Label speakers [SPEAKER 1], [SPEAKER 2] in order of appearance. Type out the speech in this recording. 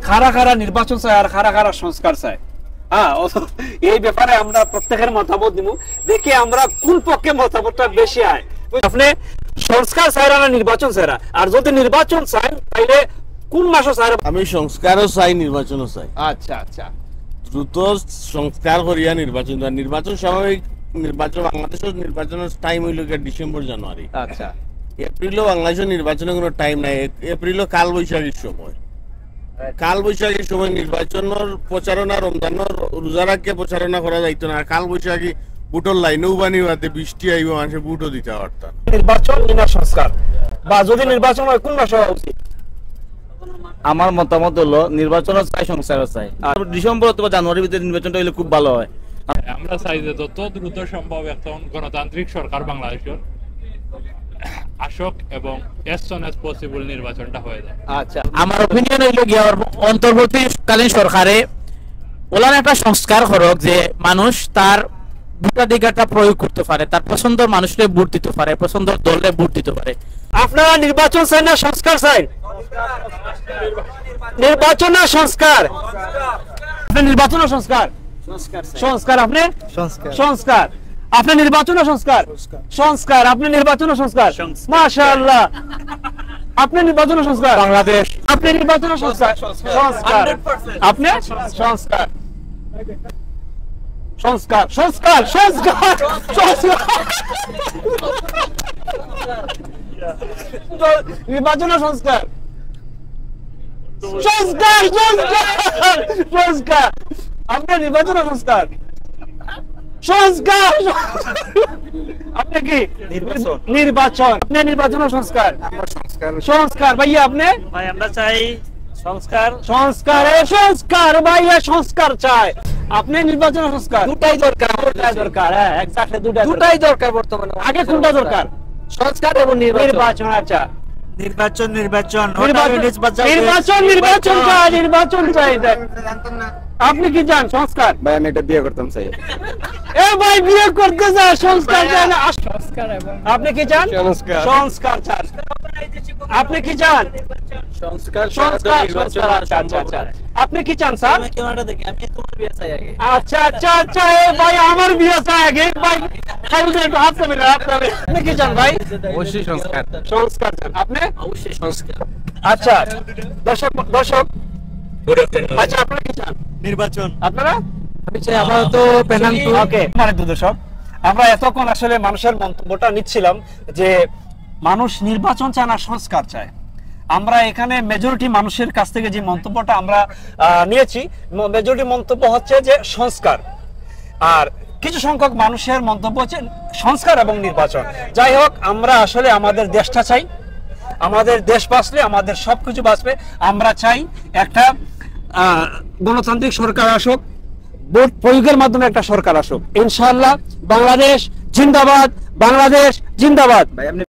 [SPEAKER 1] কারা কারা নির্বাচন চায় আর কারা কারা সংস্কার চায়। হ্যাঁ, এই ব্যাপারে আমরা প্রত্যেকের মতামত দিব, দেখি আমরা কোন পক্ষে মতামতটা বেশি হয়। আপনি সংস্কার চায় না নির্বাচন চায়? আর যদি নির্বাচন চায় তাহলে কোন মাসে চায়?
[SPEAKER 2] আমি সংস্কারও চাই, নির্বাচনও চাই।
[SPEAKER 1] আচ্ছা আচ্ছা,
[SPEAKER 2] দ্রুত সংস্কার করিয়া নির্বাচন, নির্বাচন স্বাভাবিক নির্বাচন, বাংলাদেশের নির্বাচনের টাইম হইল ডিসেম্বর জানুয়ারি।
[SPEAKER 1] আচ্ছা,
[SPEAKER 2] এপ্রিলও বাংলাদেশের নির্বাচনের কোনো টাইম নাই। এপ্রিলও কাল বৈশাখীর সময়, কাল বৈশাখীর সময় নির্বাচনের প্রচারণা, রমজানের রোজার আগে প্রচারণা করা যাইতো না। কাল বৈশাখী বুটর লাইনেও বানি হাতে বৃষ্টি আইব, মানুষের বুটও দিতে পারতাম।
[SPEAKER 1] নির্বাচন না সংস্কার, বা যদি নির্বাচন হয় কোন মাসে হওয়া উচিত?
[SPEAKER 3] আমার মতামত হলো নির্বাচনও চাই, সংস্কারও চাই। আর ডিসেম্বর অথবা জানুয়ারির ভিতরে নির্বাচনটা হলে খুব ভালো হয়।
[SPEAKER 4] আমরা চাই যে যত দ্রুত সম্ভব এখন গণতান্ত্রিক সরকার বাংলাদেশের আসক এবং as soon as possible নির্বাচনটা হয়ে যায়।
[SPEAKER 1] আচ্ছা,
[SPEAKER 3] আমার অপিনিয়ন হইল গিয়ে অন্তর্বর্তীকালীন সরকারে ওলার একটা সংস্কার করক, যে মানুষ তার ভোটাধিকারটা প্রয়োগ করতে পারে, তার পছন্দের মানুষকে ভোট দিতে পারে, পছন্দের দলে ভোট দিতে পারে।
[SPEAKER 1] আপনারা নির্বাচন চান না সংস্কার চান? নির্বাচন না সংস্কার? আপনি নির্বাচন না সংস্কার? সংস্কার। আপনি সংস্কার। আপনি নির্বাচন না সংস্কার? সংস্কার। আপনি নির্বাচন না সংস্কার? মাশাআল্লাহ, আপনি নির্বাচন না সংস্কার? বাংলাদেশ। আপনি নির্বাচন না সংস্কার? সংস্কার। আপনি সংস্কার। সংস্কার সংস্কার সংস্কার সংস্কার নির্বাচন সংস্কার সংস্কার সংস্কার সংস্কার। আপনি নির্বাচন সংস্কার? সংস্কার। আপনি কি নির্বাচন? নির্বাচন। আপনি নির্বাচন সংস্কার? সংস্কার। ভাইয়া আপনি?
[SPEAKER 5] ভাই আমরা চাই সংস্কার।
[SPEAKER 1] সংস্কার সংস্কার ভাইয়া, সংস্কার চাই। আপনি নির্বাচন সংস্কার? দুটাই দরকার, দুটাই দরকার। হ্যাঁ, এক্স্যাক্টলি দুটাই দরকার বর্তমানে। আগে কোনটা দরকার? সংস্কার এবং নির্বাচন। আচ্ছা,
[SPEAKER 5] নির্বাচন নির্বাচন
[SPEAKER 1] নির্বাচন নির্বাচন চাই, নির্বাচন চাই। আপনি কি চান? সংস্কার?
[SPEAKER 3] ভাই আমি এটা বিয়ে করতাম চাই।
[SPEAKER 1] এ ভাই বিয়ে করতে চায়, সংস্কার চায় না? আপনি কি চান? সংস্কার। সংস্কার চান। আপনি কি চান? সংস্কার। সংস্কার। আচ্ছা আচ্ছা, আপনি কি চান স্যার? আচ্ছা আচ্ছা আচ্ছা, এ ভাই আমার বিয়ে চাই আগে। ভাই হাত দেবেন, হাত দেবেন। আপনি কি চান ভাই?
[SPEAKER 3] অবশ্যই সংস্কার।
[SPEAKER 1] সংস্কার চান। আপনি?
[SPEAKER 3] অবশ্যই সংস্কার।
[SPEAKER 1] আচ্ছা, দর্শক দর্শক, আচ্ছা আপনারা কি চান?
[SPEAKER 5] নির্বাচন।
[SPEAKER 1] আপনারা?
[SPEAKER 3] আমি চাই আমরা তো পেনাল্টি।
[SPEAKER 1] ওকে, মানে দর্শক, আমরা এতক্ষণ আসলে মানুষের মন্তব্যটা নিচ্ছিলাম যে মানুষ নির্বাচন চায় না সংস্কার চায়। আমরা এখানে মেজরিটি মানুষের কাছ থেকে যে মন্তব্যটা আমরা নিয়েছি, মেজরিটি মন্তব্য হচ্ছে যে সংস্কার, আর কিছু সংখ্যক মানুষের মন্তব্য হচ্ছে সংস্কার এবং নির্বাচন। যাই হোক, আমরা আসলে আমাদের দেশটা চাই, আমাদের দেশ বাঁচলে আমাদের সবকিছু বাঁচবে। আমরা চাই একটা গণতান্ত্রিক সরকার আসুক, ভোট প্রয়োগের মাধ্যমে একটা সরকার আসুক। ইনশাআল্লাহ বাংলাদেশ জিন্দাবাদ, বাংলাদেশ জিন্দাবাদ।